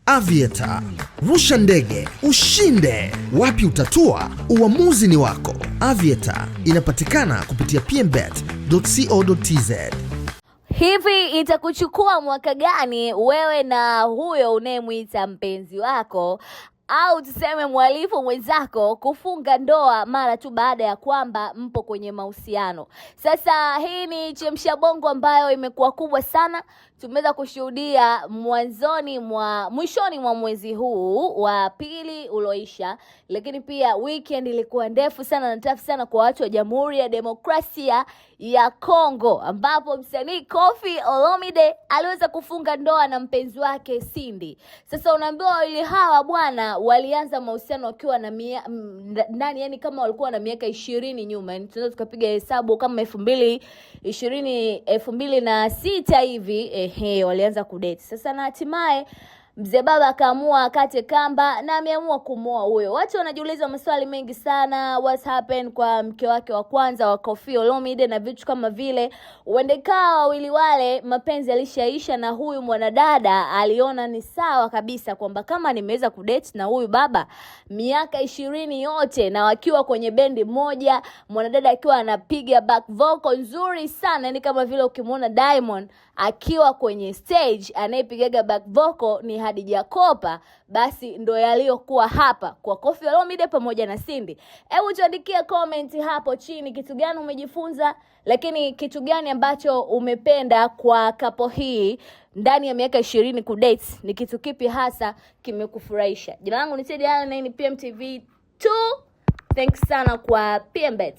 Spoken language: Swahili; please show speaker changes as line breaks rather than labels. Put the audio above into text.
Aviator. Rusha ndege, ushinde. Wapi utatua? Uamuzi ni wako. Aviator inapatikana kupitia pmbet.co.tz.
Hivi itakuchukua mwaka gani wewe na huyo unayemwita mpenzi wako au tuseme mwalifu mwenzako kufunga ndoa mara tu baada ya kwamba mpo kwenye mahusiano? Sasa hii ni chemsha bongo ambayo imekuwa kubwa sana. Tumeweza kushuhudia mwishoni mwa mwezi huu wa pili uloisha, lakini pia weekend ilikuwa ndefu sana na tafu sana kwa watu wa Jamhuri ya Demokrasia ya Kongo, ambapo msanii Koffi Olomide aliweza kufunga ndoa na mpenzi wake Cindy. Sasa unaambiwa wawili hawa bwana walianza mahusiano wakiwa na yani kama walikuwa na miaka 20 nyuma. Yani tunaweza tukapiga hesabu kama 2006 hivi walianza kudate. Sasa na hatimaye mzee baba akaamua akate kamba na ameamua kumoa huyo. Watu wanajiuliza maswali mengi sana, what happened kwa mke wake wa kwanza wa Koffi Olomide na vitu kama vile. Uendekaa wawili wale mapenzi alishaisha, na huyu mwanadada aliona ni sawa kabisa kwamba kama nimeweza kudate na huyu baba miaka 20 yote na wakiwa kwenye bendi moja, mwanadada akiwa anapiga back vocal nzuri sana, yani kama vile ukimwona Diamond akiwa kwenye stage anayepigaga back vocal ni Hadija Kopa, basi ndo yaliyokuwa hapa kwa Koffi Olomide pamoja na Cindy. Hebu tuandikie comment hapo chini, kitu gani umejifunza, lakini kitu gani ambacho umependa kwa kapo hii ndani ya miaka 20 kudate? Ni kitu kipi hasa kimekufurahisha? Jina langu ni Teddy Allen na ni PMTV 2. Thanks sana kwa PMBet.